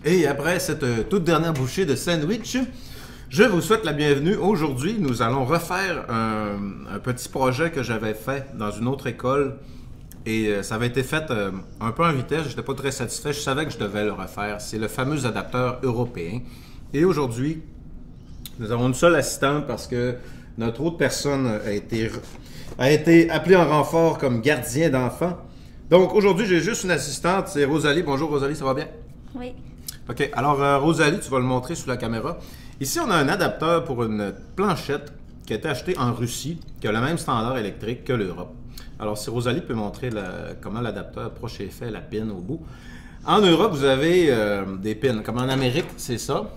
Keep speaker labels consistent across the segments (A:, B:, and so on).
A: Et après cette toute dernière bouchée de sandwich, je vous souhaite la bienvenue. Aujourd'hui, nous allons refaire un petit projet que j'avais fait dans une autre école. Et ça avait été fait un peu en vitesse, je n'étais pas très satisfait, je savais que je devais le refaire. C'est le fameux adapteur européen. Et aujourd'hui, nous avons une seule assistante parce que notre autre personne a été appelée en renfort comme gardien d'enfant. Donc aujourd'hui, j'ai juste une assistante, c'est Rosalie. Bonjour Rosalie, ça va bien?
B: Oui.
A: OK, alors Rosalie, tu vas le montrer sous la caméra. Ici, on a un adapteur pour une planchette qui a été acheté en Russie, qui a le même standard électrique que l'Europe. Alors, si Rosalie peut montrer comment l'adapteur approche et fait la pin au bout. En Europe, vous avez des pins. Comme en Amérique, c'est ça.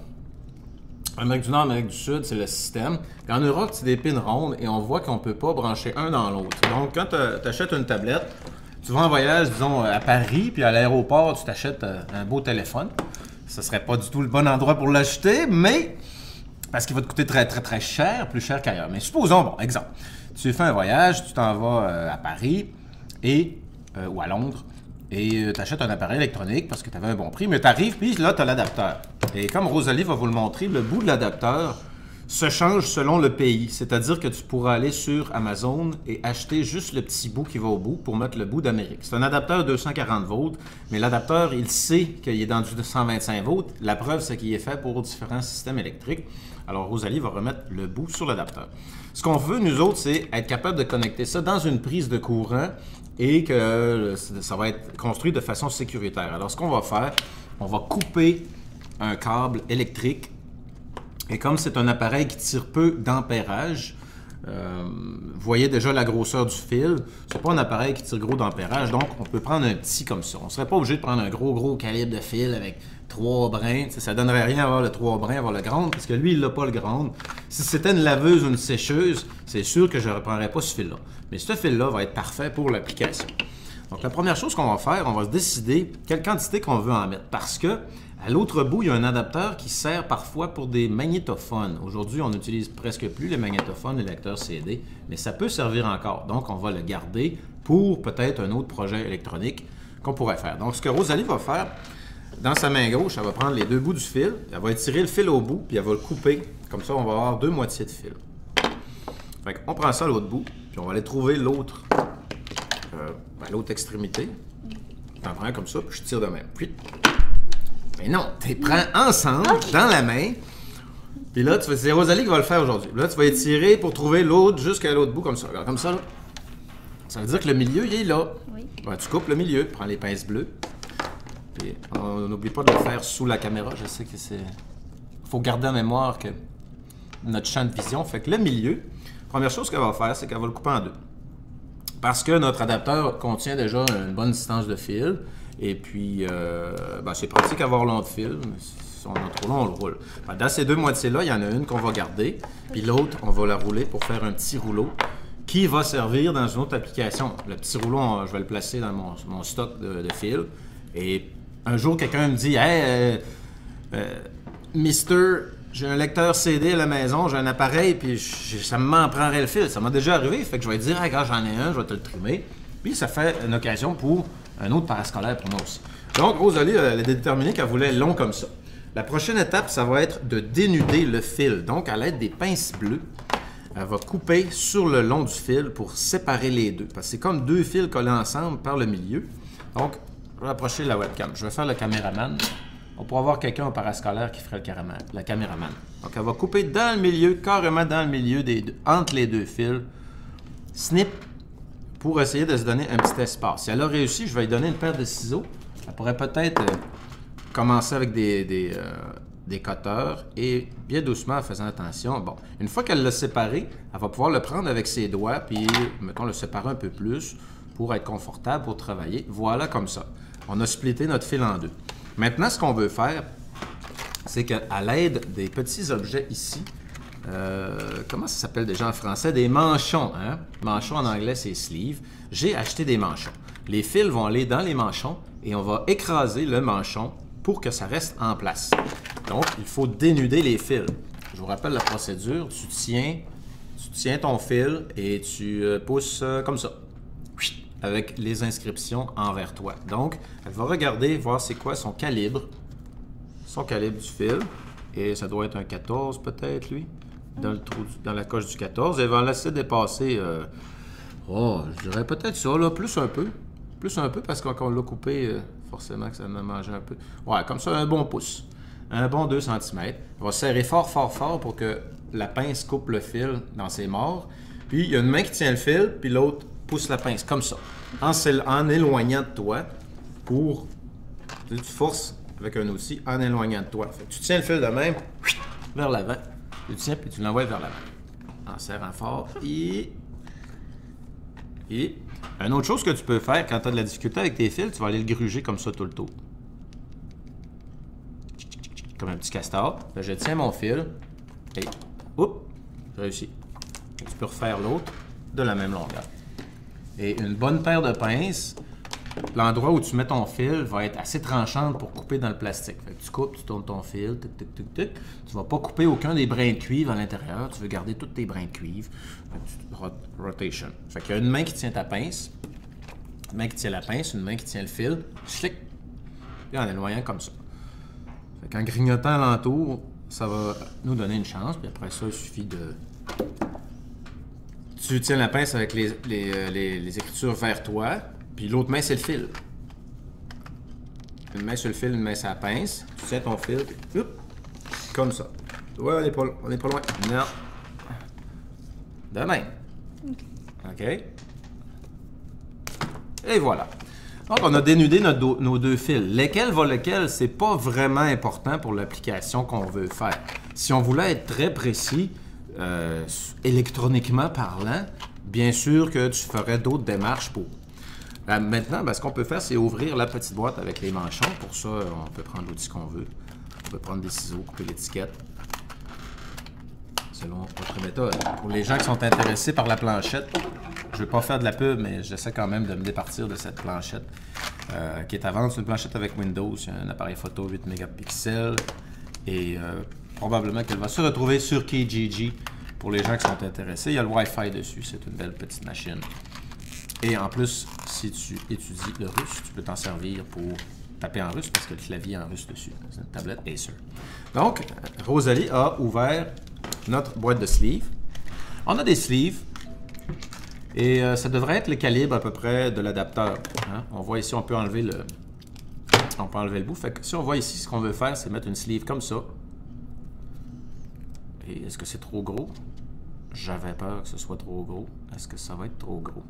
A: En Amérique du Nord, Amérique du Sud, c'est le système. Et en Europe, c'est des pins rondes et on voit qu'on ne peut pas brancher un dans l'autre. Donc, quand tu achètes une tablette, tu vas en voyage, disons, à Paris, puis à l'aéroport, tu t'achètes un beau téléphone. Ce serait pas du tout le bon endroit pour l'acheter, mais parce qu'il va te coûter très cher, plus cher qu'ailleurs. Mais supposons, bon, exemple, tu fais un voyage, tu t'en vas à Paris ou à Londres, et tu achètes un appareil électronique parce que tu avais un bon prix, mais tu arrives, puis là, tu as l'adapteur. Et comme Rosalie va vous le montrer, le bout de l'adapteur se change selon le pays. C'est-à-dire que tu pourras aller sur Amazon et acheter juste le petit bout qui va au bout pour mettre le bout d'Amérique. C'est un adapteur 240 volts, mais l'adapteur, il sait qu'il est dans du 125 volts. La preuve, c'est qu'il est fait pour différents systèmes électriques. Alors, Rosalie va remettre le bout sur l'adapteur. Ce qu'on veut, nous autres, c'est être capable de connecter ça dans une prise de courant et que ça va être construit de façon sécuritaire. Alors, ce qu'on va faire, on va couper un câble électrique. Et comme c'est un appareil qui tire peu d'ampérage, vous voyez déjà la grosseur du fil. C'est pas un appareil qui tire gros d'ampérage, donc on peut prendre un petit comme ça. On serait pas obligé de prendre un gros calibre de fil avec 3 brins. Ça donnerait rien à avoir le 3 brins, avoir le grand, parce que lui, il n'a pas le grand. Si c'était une laveuse ou une sécheuse, c'est sûr que je ne reprendrais pas ce fil-là. Mais ce fil-là va être parfait pour l'application. Donc la première chose qu'on va faire, on va se décider quelle quantité qu'on veut en mettre. Parce que à l'autre bout, il y a un adapteur qui sert parfois pour des magnétophones. Aujourd'hui, on n'utilise presque plus les magnétophones, les lecteurs CD, mais ça peut servir encore. Donc, on va le garder pour peut-être un autre projet électronique qu'on pourrait faire. Donc, ce que Rosalie va faire, dans sa main gauche, elle va prendre les deux bouts du fil, elle va étirer le fil au bout, puis elle va le couper. Comme ça, on va avoir deux moitiés de fil. Fait qu'on prend ça à l'autre bout, puis on va aller trouver l'autre extrémité. T'en prends comme ça, puis je tire de même. Puis, mais non, tu les prends ensemble, dans la main. Puis là, c'est Rosalie qui va le faire aujourd'hui. Là, tu vas étirer pour trouver l'autre jusqu'à l'autre bout, comme ça. Regarde, comme ça, là. Ça veut dire que le milieu, il est là.
B: Oui.
A: Ben, tu coupes le milieu, tu prends les pinces bleues. Puis on n'oublie pas de le faire sous la caméra. Je sais que c'est... Il faut garder en mémoire que notre champ de vision fait que le milieu, première chose qu'elle va faire, c'est qu'elle va le couper en deux. Parce que notre adapteur contient déjà une bonne distance de fil. Et puis, c'est pratique d'avoir long de fil, mais si on a trop long, on le roule. Dans ces deux moitiés-là, il y en a une qu'on va garder, puis l'autre, on va la rouler pour faire un petit rouleau qui va servir dans une autre application. Le petit rouleau, je vais le placer dans mon stock de fil. Et un jour, quelqu'un me dit « Hey, Mister, j'ai un lecteur CD à la maison, j'ai un appareil, puis ça m'en prendrait le fil. » Ça m'a déjà arrivé, fait que je vais dire « Hey, quand j'en ai un, je vais te le trimer. » Puis ça fait une occasion pour un autre parascolaire pour moi aussi. Donc, Rosalie, elle a déterminé qu'elle voulait long comme ça. La prochaine étape, ça va être de dénuder le fil. Donc, à l'aide des pinces bleues, elle va couper sur le long du fil pour séparer les deux. Parce que c'est comme deux fils collés ensemble par le milieu. Donc, je vais approcher la webcam. Je vais faire le caméraman. On pourra avoir quelqu'un au parascolaire qui ferait le caméraman. Donc, elle va couper dans le milieu, carrément dans le milieu, entre les deux fils. Snip. Pour essayer de se donner un petit espace. Si elle a réussi, je vais lui donner une paire de ciseaux. Elle pourrait peut-être commencer avec des cutters et bien doucement en faisant attention. Bon, une fois qu'elle l'a séparé, elle va pouvoir le prendre avec ses doigts puis, mettons, le séparer un peu plus pour être confortable pour travailler. Voilà, comme ça. On a splitté notre fil en deux. Maintenant, ce qu'on veut faire, c'est qu'à l'aide des petits objets ici, comment ça s'appelle déjà en français? Des manchons, hein? Manchons en anglais, c'est sleeve. J'ai acheté des manchons. Les fils vont aller dans les manchons et on va écraser le manchon pour que ça reste en place. Donc, il faut dénuder les fils. Je vous rappelle la procédure. Tu tiens ton fil et tu pousses comme ça, avec les inscriptions envers toi. Donc, elle va regarder, voir c'est quoi son calibre. son calibre du fil. Et ça doit être un 14 peut-être, lui. Dans le trou, dans la coche du 14. Et va laisser dépasser, je dirais peut-être ça, là, plus un peu. Plus un peu parce qu'on l'a coupé, forcément que ça en a mangé un peu. Ouais, comme ça, un bon pouce. Un bon 2 cm. On va serrer fort, fort, fort pour que la pince coupe le fil dans ses morts. Puis, il y a une main qui tient le fil, puis l'autre pousse la pince, comme ça. En éloignant de toi pour... Tu forces avec un outil en éloignant de toi. Fait que tu tiens le fil de même, vers l'avant. Tu le tiens, puis tu l'envoies vers l'avant. En serrant fort. Et... une autre chose que tu peux faire quand tu as de la difficulté avec tes fils, tu vas aller le gruger comme ça tout le tour. Comme un petit castor. Là, je tiens mon fil. Et, oups, j'ai réussi. Et tu peux refaire l'autre de la même longueur. Et une bonne paire de pinces, l'endroit où tu mets ton fil va être assez tranchante pour couper dans le plastique. Fait que tu coupes, tu tournes ton fil, tic, tic, tic, tic. Tu ne vas pas couper aucun des brins de cuivre à l'intérieur. Tu veux garder tous tes brins de cuivre. Rotation. Fait qu'il y a une main qui tient ta pince, une main qui tient la pince, une main qui tient le fil. Schlick. Puis en éloignant comme ça. Fait qu'en grignotant alentour, ça va nous donner une chance. Puis après ça, il suffit de... Tu tiens la pince avec les écritures vers toi. Puis l'autre main, c'est le fil. Une main sur le fil, une main sur la pince. Tu tiens ton fil, puis, hop, comme ça. Ouais, on n'est pas loin. Non. De même. OK. Et voilà. Donc, on a dénudé nos deux fils. Lesquels va lequel, c'est pas vraiment important pour l'application qu'on veut faire. Si on voulait être très précis, électroniquement parlant, bien sûr que tu ferais d'autres démarches pour. Maintenant, ce qu'on peut faire, c'est ouvrir la petite boîte avec les manchons. Pour ça, on peut prendre l'outil qu'on veut. On peut prendre des ciseaux, couper l'étiquette. Selon votre méthode. Pour les gens qui sont intéressés par la planchette, je ne vais pas faire de la pub, mais j'essaie quand même de me départir de cette planchette qui est à vendre. C'est une planchette avec Windows. Il y a un appareil photo 8 mégapixels. Et probablement qu'elle va se retrouver sur Kijiji pour les gens qui sont intéressés. Il y a le Wi-Fi dessus. C'est une belle petite machine. Et en plus, si tu étudies le russe, tu peux t'en servir pour taper en russe parce que le clavier est en russe dessus. C'est une tablette Acer. Donc, Rosalie a ouvert notre boîte de sleeves. On a des sleeves et ça devrait être le calibre à peu près de l'adapteur. Hein? On voit ici, on peut enlever le bout. Fait que si on voit ici, ce qu'on veut faire, c'est mettre une sleeve comme ça. Et est-ce que c'est trop gros? J'avais peur que ce soit trop gros. Est-ce que ça va être trop gros?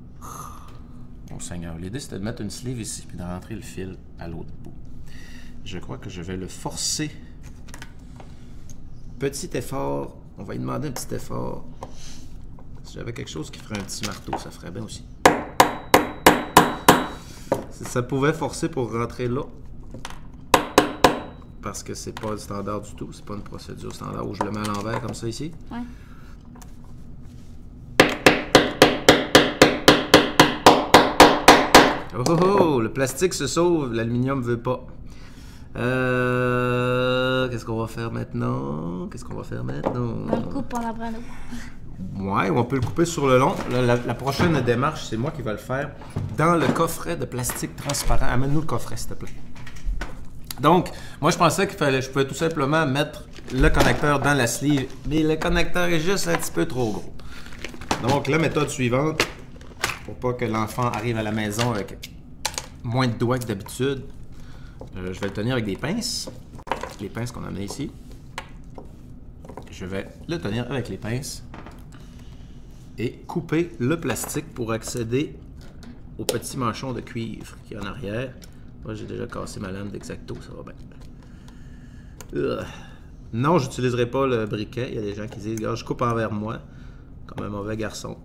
A: Bon Seigneur, l'idée c'était de mettre une sleeve ici puis de rentrer le fil à l'autre bout. Je crois que je vais le forcer. Petit effort. On va lui demander un petit effort. Si j'avais quelque chose qui ferait un petit marteau, ça ferait bien aussi. Si ça pouvait forcer pour rentrer là. Parce que c'est pas le standard du tout. C'est pas une procédure standard où je le mets à l'envers comme ça ici.
B: Ouais.
A: Oh, oh, oh, le plastique se sauve, l'aluminium veut pas. Qu'est-ce qu'on va faire maintenant?
B: On le coupe en la brano.
A: Ouais, on peut le couper sur le long. La prochaine démarche, c'est moi qui vais le faire dans le coffret de plastique transparent. Amène-nous le coffret, s'il te plaît. Donc, moi, je pensais je pouvais tout simplement mettre le connecteur dans la sleeve, mais le connecteur est juste un petit peu trop gros. Donc, la méthode suivante, pour pas que l'enfant arrive à la maison avec moins de doigts que d'habitude, je vais le tenir avec des pinces. Les pinces qu'on a amenées ici. Je vais le tenir avec les pinces et couper le plastique pour accéder au petit manchon de cuivre qui est en arrière. Moi, j'ai déjà cassé ma lame d'X-Acto, ça va bien. Non, je n'utiliserai pas le briquet. Il y a des gens qui disent, regarde, je coupe envers moi, comme un mauvais garçon.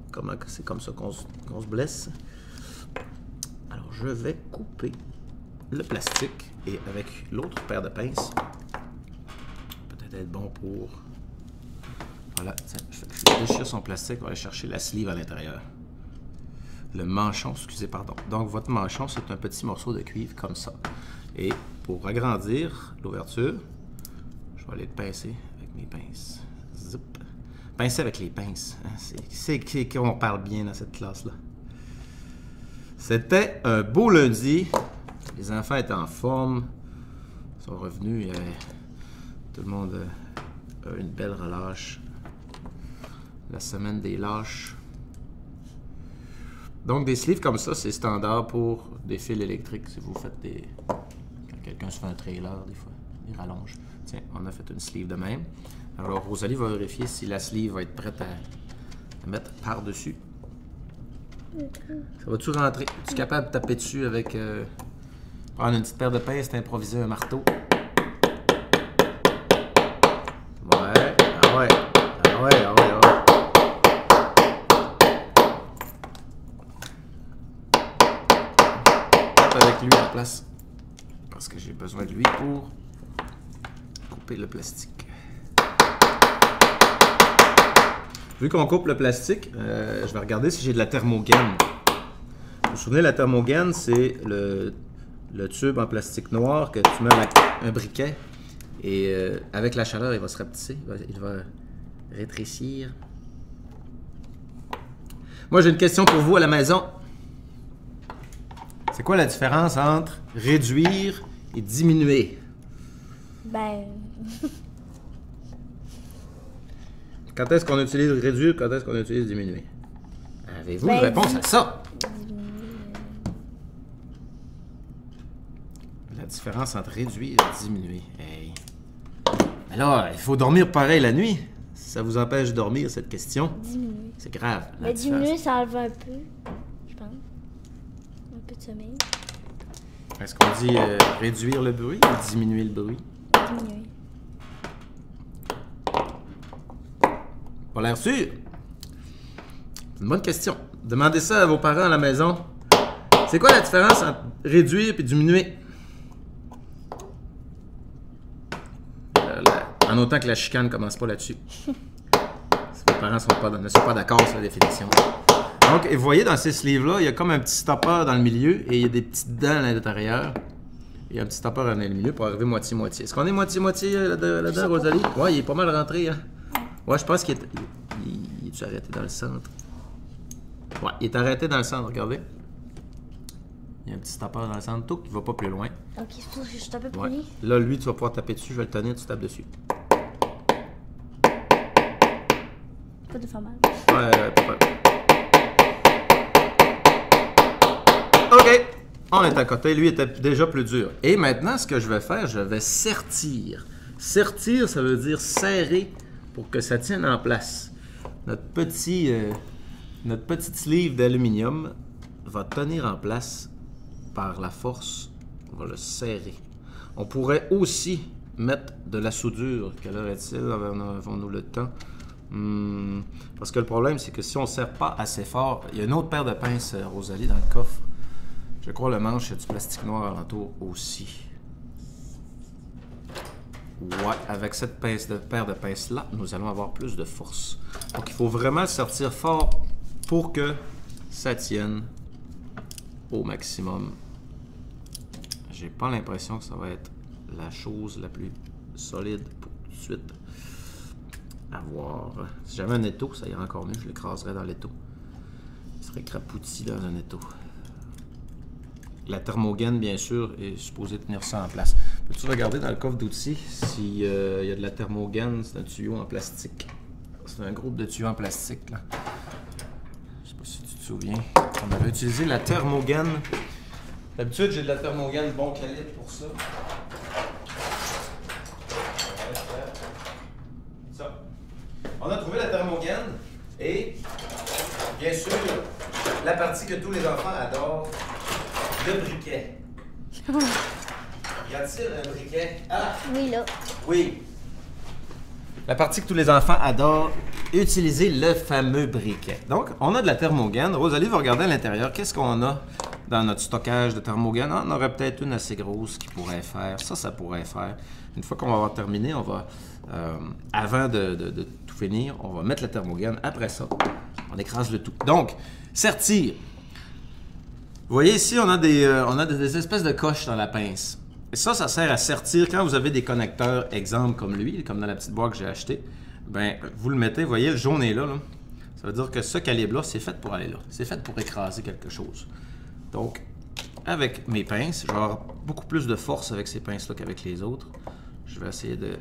A: C'est comme ça qu'on se blesse. Alors, je vais couper le plastique et avec l'autre paire de pinces, peut-être être bon pour... Voilà, je déchire son plastique, on va aller chercher la sleeve à l'intérieur. Le manchon, excusez, pardon. Donc, votre manchon, c'est un petit morceau de cuivre comme ça. Et pour agrandir l'ouverture, je vais aller le pincer avec mes pinces. Zip. Pincer avec les pinces. C'est qu'on parle bien dans cette classe-là. C'était un beau lundi. Les enfants étaient en forme. Ils sont revenus. Tout le monde a une belle relâche. La semaine des lâches. Donc, des sleeves comme ça, c'est standard pour des fils électriques. Si vous faites des... Quand quelqu'un se fait un trailer, des fois, il rallonge. Tiens, on a fait une sleeve de même. Alors, Rosalie va vérifier si la sleeve va être prête à mettre par-dessus. Ça va-tu rentrer? Es-tu capable de taper dessus avec... prendre une petite paire de pinces, t'improviser un marteau? Ouais, ah ouais, ah ouais, ah ouais, ah ouais. Tape avec lui à la place. Parce que j'ai besoin de lui pour couper le plastique. Vu qu'on coupe le plastique, je vais regarder si j'ai de la thermogène. Vous vous souvenez, la thermogène, c'est le tube en plastique noir que tu mets avec un briquet. Et avec la chaleur, il va se rapetisser, il va rétrécir. Moi, j'ai une question pour vous à la maison. C'est quoi la différence entre réduire et diminuer?
B: Ben...
A: Quand est-ce qu'on utilise réduire, quand est-ce qu'on utilise diminuer? Avez-vous une réponse à ça? La différence entre réduire et diminuer. Hey. Alors, il faut dormir pareil la nuit. Si ça vous empêche de dormir, cette question, c'est grave.
B: Mais diminuer, ça enlève un peu, je pense. Un peu de sommeil.
A: Est-ce qu'on dit réduire le bruit ou diminuer le bruit?
B: Diminuer.
A: Pas l'air sûr? C'est une bonne question. Demandez ça à vos parents à la maison. C'est quoi la différence entre réduire et diminuer? En autant que la chicane ne commence pas là-dessus. Si vos parents ne sont pas d'accord sur la définition. Donc, et vous voyez dans ces sleeves-là, il y a comme un petit stopper dans le milieu et il y a des petites dents à l'intérieur. Il y a un petit stopper dans le milieu pour arriver moitié-moitié. Est-ce qu'on est moitié-moitié là-dedans, Rosalie? Ouais, il est pas mal rentré, hein? Ouais, je pense qu'il est arrêté dans le centre. Ouais, il est arrêté dans le centre, regardez. Il y a un petit stopper dans le centre, tout, qui va pas plus loin.
B: Ok, c'est pour que je tape un peu
A: Ouais.
B: plus.
A: Là, lui, tu vas pouvoir taper dessus, je vais le tenir, tu tapes dessus.
B: Pas de faire mal.
A: Ouais, pas mal. OK, on est à côté. Lui était déjà plus dur. Et maintenant, ce que je vais faire, je vais sertir. Sertir, ça veut dire serrer pour que ça tienne en place. Notre petite sleeve d'aluminium va tenir en place par la force. On va le serrer. On pourrait aussi mettre de la soudure. Quelle heure est-il? Avons-nous le temps? Parce que le problème, c'est que si on ne serre pas assez fort, il y a une autre paire de pinces, Rosalie, dans le coffre. Je crois le manche, il y a du plastique noir alentour aussi. Ouais, avec cette paire de pinces-là, nous allons avoir plus de force. Donc, il faut vraiment le sortir fort pour que ça tienne au maximum. J'ai pas l'impression que ça va être la chose la plus solide pour tout de suite avoir. Si j'avais un étau, ça irait encore mieux. Je l'écraserais dans l'étau. Il serait crapouti dans un étau. La thermogène, bien sûr, est supposée tenir ça en place. Peux-tu regarder dans le coffre d'outils s'il y a de la thermogène? C'est un tuyau en plastique. C'est un groupe de tuyaux en plastique, là. Je sais pas si tu te souviens. On avait utilisé la thermogène. D'habitude, j'ai de la thermogène bon calibre pour ça. Ça. On a trouvé la thermogène et, bien sûr, la partie que tous les enfants adorent, le briquet. Y a-t-il un briquet? Ah!
B: Oui, là.
A: Oui. La partie que tous les enfants adorent, utiliser le fameux briquet. Donc, on a de la thermogène. Rosalie va regarder à l'intérieur. Qu'est-ce qu'on a dans notre stockage de thermogène? On aurait peut-être une assez grosse qui pourrait faire. Ça pourrait faire. Une fois qu'on va avoir terminé, on va, avant de tout finir, on va mettre la thermogène. Après ça, on écrase le tout. Donc, sertir. Vous voyez ici, on a des espèces de coches dans la pince. Et ça sert à sertir quand vous avez des connecteurs, exemple comme lui, comme dans la petite boîte que j'ai achetée. Ben, vous le mettez, vous voyez, le jaune est là, là. Ça veut dire que ce calibre-là, c'est fait pour aller là. C'est fait pour écraser quelque chose. Donc, avec mes pinces, je vais avoir beaucoup plus de force avec ces pinces-là qu'avec les autres. Je vais essayer de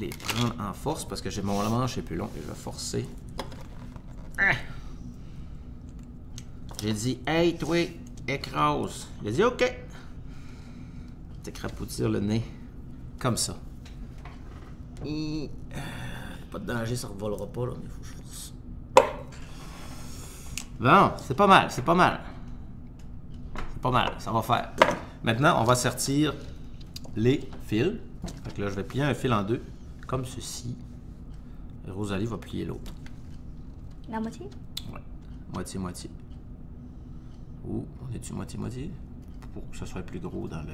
A: les prendre en force parce que j'ai mon manche est plus long et je vais forcer. Ah! J'ai dit, hey, toi, écrase. Il a dit, OK. T'écrapoutir le nez. Comme ça. Pas de danger, ça ne revolera pas, là, mais il faut que je force. Bon, c'est pas mal, c'est pas mal. C'est pas mal, ça va faire. Maintenant, on va sortir les fils. Fait que là, je vais plier un fil en deux, comme ceci. Et Rosalie va plier l'autre.
B: La moitié?
A: Ouais, moitié-moitié. Ou, on est-tu moitié-moitié? Pour que ce soit plus gros dans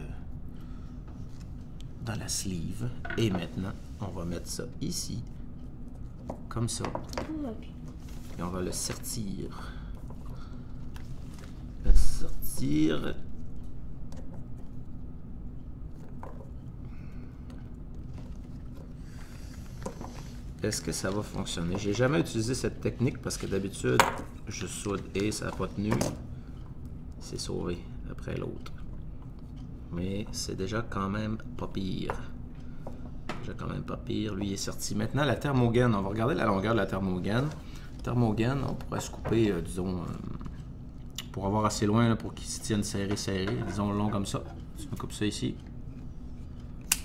A: la sleeve. Et maintenant, on va mettre ça ici. Comme ça. Et on va le sortir. Le sortir. Est-ce que ça va fonctionner? J'ai jamais utilisé cette technique parce que d'habitude, je soude et ça n'a pas tenu. C'est sauvé après l'autre. Mais c'est déjà quand même pas pire. Déjà quand même pas pire. Lui il est sorti. Maintenant, la thermogène. On va regarder la longueur de la thermogène. Thermogène, on pourrait se couper, disons, pour avoir assez loin là, pour qu'il se tienne serré. Disons long comme ça. Tu me coupes ça ici.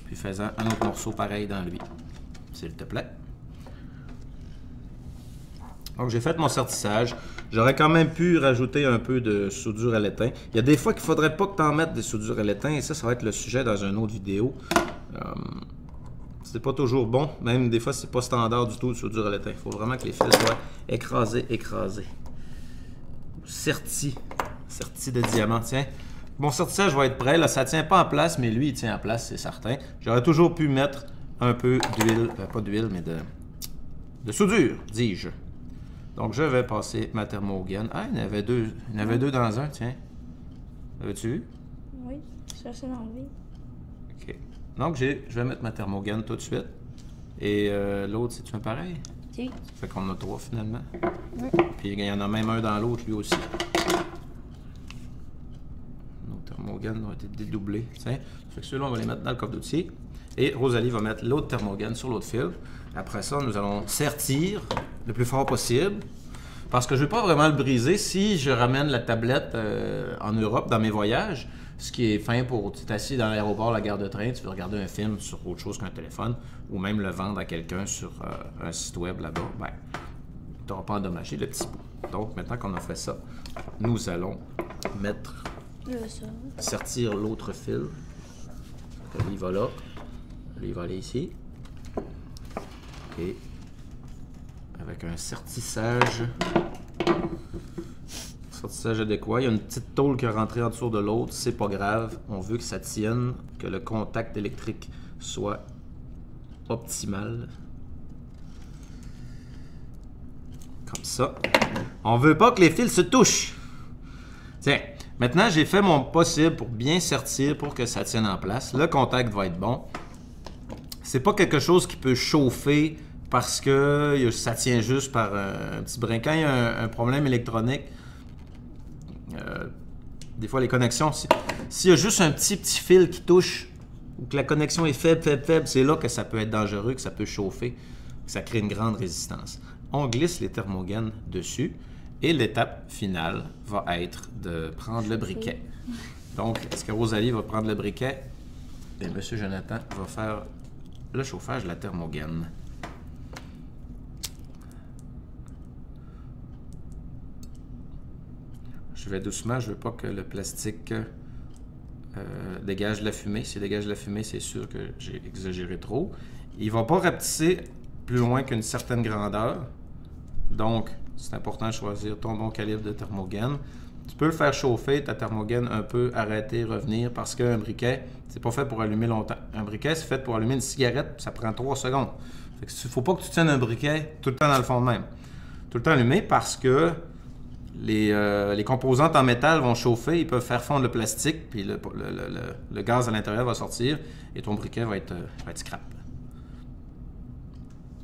A: Puis fais-en un autre morceau pareil dans lui. S'il te plaît. Donc, j'ai fait mon sertissage. J'aurais quand même pu rajouter un peu de soudure à l'étain. Il y a des fois qu'il ne faudrait pas que tu en mettes des soudures à l'étain. Et ça va être le sujet dans une autre vidéo. C'est pas toujours bon. Même des fois, c'est pas standard du tout de soudure à l'étain. Il faut vraiment que les fils soient écrasés. Sertis de diamant. Tiens, mon sertissage va être prêt. Là, ça ne tient pas en place, mais lui, il tient en place, c'est certain. J'aurais toujours pu mettre un peu d'huile. Pas d'huile, mais de soudure, dis-je. Donc, je vais passer ma thermogène. Ah, il y en avait deux. Il y en avait deux dans un, tiens. L'avais-tu vu?
B: Oui, ça c'est enlevé.
A: OK. Donc, je vais mettre ma thermogène tout de suite. Et l'autre, c'est-tu un pareil?
B: Si.
A: Ça fait qu'on en a trois, finalement.
B: Oui.
A: Puis, il y en a même un dans l'autre, lui aussi. Nos thermogènes ont été dédoublés. Tiens. Ça fait que ceux-là, on va les mettre dans le coffre d'outils. Et Rosalie va mettre l'autre thermogène sur l'autre fil. Après ça, nous allons sertir le plus fort possible. Parce que je ne vais pas vraiment le briser. Si je ramène la tablette en Europe dans mes voyages, ce qui est fin pour... Tu es assis dans l'aéroport, la gare de train, tu veux regarder un film sur autre chose qu'un téléphone, ou même le vendre à quelqu'un sur un site web là-bas, ben, tu n'auras pas endommagé le petit bout. Donc, maintenant qu'on a fait ça, nous allons mettre... sertir l'autre fil. Lui, il va là. Lui, il va aller ici. OK. Avec un sertissage. Sertissage adéquat. Il y a une petite tôle qui est rentrée en dessous de l'autre. C'est pas grave. On veut que ça tienne, que le contact électrique soit optimal. Comme ça. On veut pas que les fils se touchent. Tiens. Maintenant, j'ai fait mon possible pour bien sertir pour que ça tienne en place. Le contact va être bon. C'est pas quelque chose qui peut chauffer parce que ça tient juste par un petit brin. Quand il y a un problème électronique, des fois les connexions, s'il y a juste un petit fil qui touche ou que la connexion est faible, c'est là que ça peut être dangereux, que ça peut chauffer, que ça crée une grande résistance. On glisse les thermogènes dessus et l'étape finale va être de prendre le briquet. Donc, est-ce que Rosalie va prendre le briquet? Et M. Jonathan va faire le chauffage de la thermogène. Je vais doucement, je ne veux pas que le plastique dégage de la fumée. S'il dégage de la fumée, c'est sûr que j'ai exagéré trop. Il ne va pas rapetisser plus loin qu'une certaine grandeur. Donc, c'est important de choisir ton bon calibre de thermogène. Tu peux le faire chauffer, ta thermogène un peu, arrêter, revenir, parce qu'un briquet, c'est pas fait pour allumer longtemps. Un briquet, c'est fait pour allumer une cigarette, ça prend 3 secondes. Il ne faut pas que tu tiennes un briquet tout le temps dans le fond de même. Tout le temps allumé parce que les composantes en métal vont chauffer, ils peuvent faire fondre le plastique, puis le gaz à l'intérieur va sortir, et ton briquet va être scrap.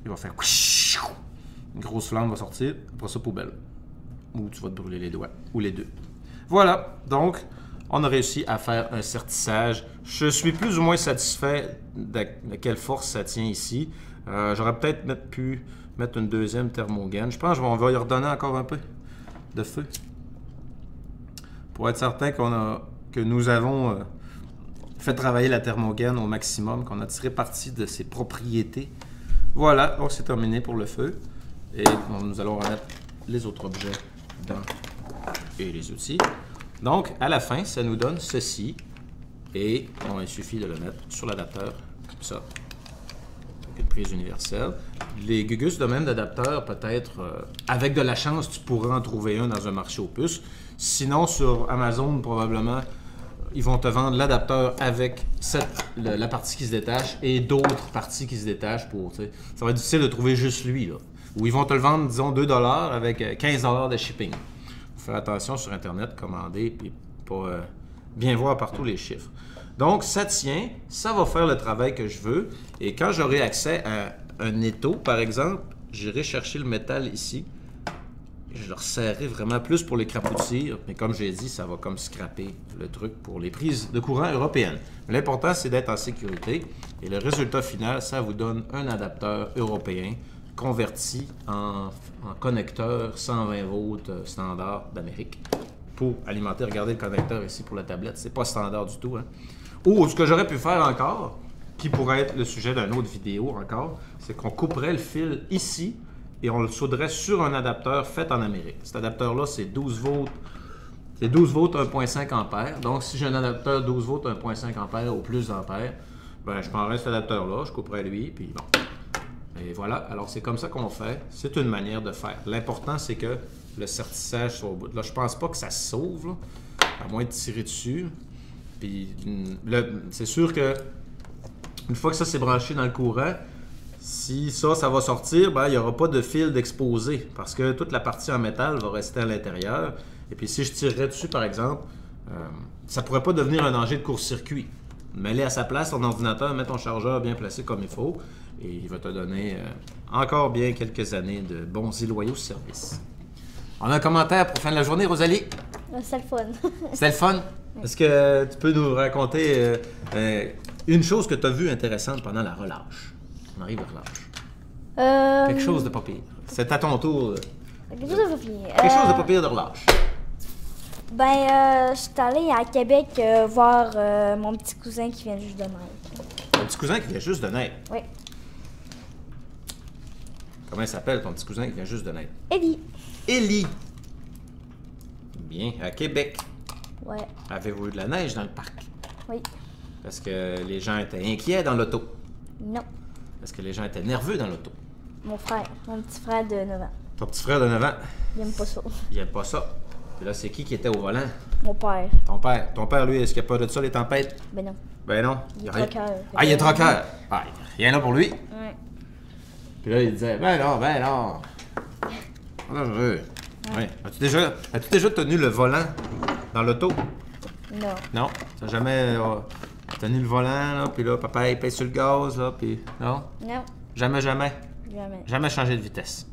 A: Il va faire... Une grosse flamme va sortir, après ça, poubelle. Ou tu vas te brûler les doigts, ou les deux. Voilà, donc, on a réussi à faire un sertissage. Je suis plus ou moins satisfait de quelle force ça tient ici. J'aurais peut-être pu mettre une deuxième thermogène. Je pense qu'on va y redonner encore un peu de feu. Pour être certain que nous avons fait travailler la thermogène au maximum, qu'on a tiré parti de ses propriétés. Voilà, donc c'est terminé pour le feu. Et bon, nous allons remettre les autres objets et les outils. Donc, à la fin, ça nous donne ceci. Et bon, il suffit de le mettre sur l'adapteur, comme ça. Donc, une prise universelle. Les Gugus de même d'adapteurs, peut-être, avec de la chance, tu pourras en trouver un dans un marché aux puces. Sinon, sur Amazon, probablement, ils vont te vendre l'adapteur avec la partie qui se détache et d'autres parties qui se détachent pour, tu sais. Ça va être difficile de trouver juste lui, là. Ou ils vont te le vendre, disons, 2 $ avec 15 $ de shipping. Faut faire attention sur Internet, commander, puis pas bien voir partout les chiffres. Donc, ça tient, ça va faire le travail que je veux. Et quand j'aurai accès à un étau, par exemple, j'irai chercher le métal ici. Je le resserrerai vraiment plus pour les crapoutir. Mais comme j'ai dit, ça va comme scraper le truc pour les prises de courant européennes. Mais l'important, c'est d'être en sécurité. Et le résultat final, ça vous donne un adapteur européen converti en connecteur 120 volts standard d'Amérique pour alimenter. Regardez le connecteur ici pour la tablette, c'est pas standard du tout. Hein. Ou ce que j'aurais pu faire encore, qui pourrait être le sujet d'une autre vidéo encore, c'est qu'on couperait le fil ici et on le solderait sur un adapteur fait en Amérique. Cet adapteur-là, c'est 12 volts. C'est 12 volts 1.5 ampères. Donc, si j'ai un adapteur 12 volts 1.5 ampères ou plus d'ampères, ben, je prendrais cet adapteur-là, je couperais lui, puis bon. Et voilà, alors c'est comme ça qu'on fait. C'est une manière de faire. L'important, c'est que le sertissage soit au bout. Là, je pense pas que ça se sauve, là, à moins de tirer dessus. Puis, c'est sûr que une fois que ça s'est branché dans le courant, si ça va sortir, ben, il n'y aura pas de fil d'exposé parce que toute la partie en métal va rester à l'intérieur. Et puis, si je tirerais dessus, par exemple, ça pourrait pas devenir un danger de court-circuit. Mets-le à sa place, ton ordinateur, mets ton chargeur bien placé comme il faut. Et il va te donner encore bien quelques années de bons et loyaux services. On a un commentaire pour fin de la journée, Rosalie?
B: C'est le fun.
A: C'était le fun? Est-ce que tu peux nous raconter une chose que tu as vue intéressante pendant la relâche? On arrive à relâche. Quelque chose de pas pire. C'est à ton tour.
B: Quelque chose de pas pire.
A: Quelque chose de pas pire de relâche.
B: Ben, je suis allée à Québec voir mon petit cousin qui vient juste de naître.
A: Ton petit cousin qui vient juste de naître?
B: Oui.
A: Comment il s'appelle, ton petit cousin qui vient juste de naître?
B: Ellie.
A: Ellie. Bien, à Québec.
B: Ouais.
A: Avez-vous eu de la neige dans le parc?
B: Oui.
A: Parce que les gens étaient inquiets dans l'auto.
B: Non.
A: Parce que les gens étaient nerveux dans l'auto.
B: Mon frère, mon petit frère de 9 ans.
A: Ton petit frère de 9 ans,
B: Il aime pas ça.
A: il aime pas ça. Puis là, c'est qui était au volant?
B: Mon père.
A: Ton père. Ton père, lui, est-ce qu'il n'y a pas de ça, les tempêtes?
B: Ben non.
A: Ben non.
B: Il est
A: rien.
B: troqueur.
A: Ah, il est troqueur. Ah, il y a rien là pour lui.
B: Ouais.
A: Puis là, il disait, ben non, ben non. Ah, ouais. As-tu déjà tenu le volant dans l'auto?
B: Non.
A: Non? Tu n'as jamais tenu le volant, là, puis là, papa, il pèse sur le gaz, là, puis... Non?
B: Non.
A: Jamais, jamais?
B: Jamais.
A: Jamais changé de vitesse?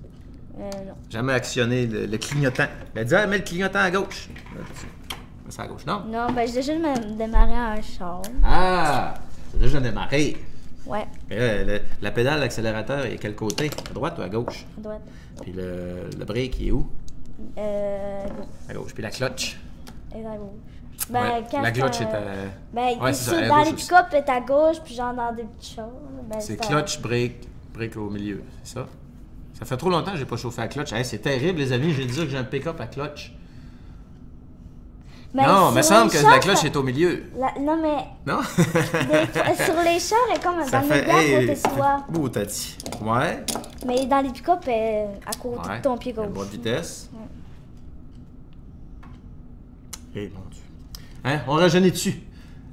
B: Non.
A: Jamais actionné le clignotant? Il a dit, ah, mets le clignotant à gauche. Là, c'est à gauche, non?
B: Non, ben j'ai déjà démarré un char.
A: Ah! C'est déjà démarré.
B: Ouais,
A: Et là, la pédale, l'accélérateur, il est quel côté? À droite ou à gauche?
B: à droite.
A: Puis le break, il est où?
B: Gauche.
A: À gauche. Puis la clutch?
B: Et à gauche. Ben,
A: Ouais,
B: quand
A: la clutch
B: c'est
A: est à...
B: Ben,
A: Ouais,
B: ici,
A: c'est ça, à
B: dans
A: gauche
B: les
A: aussi.
B: pick-up, est à gauche, puis genre dans des petits chars. Ben,
A: C'est
B: à-
A: clutch, break au milieu, c'est ça? Ça fait trop longtemps que j'ai pas chauffé à clutch. Hey, c'est terrible, les amis, j'ai dit que j'ai un pick-up à clutch.
B: Ben,
A: Non, mais
B: sur
A: semble
B: les
A: que la
B: chars,
A: clutch
B: ça-
A: est au milieu.
B: Non, mais
A: Non?
B: sur les chars, elle est comme
A: Ça
B: dans
A: fait...
B: le milieu à
A: Hey,
B: côté de toi.
A: Où t'as dit? Ouais.
B: Mais dans les pick-up, elle est à côté
A: Ouais.
B: de ton pied
A: La
B: gauche.
A: boîte de vitesse. Eh mon Dieu. Hein? On rajeunit dessus.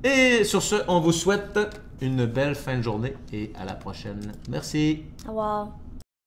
A: Et sur ce, on vous souhaite une belle fin de journée et à la prochaine. Merci.
B: Au revoir.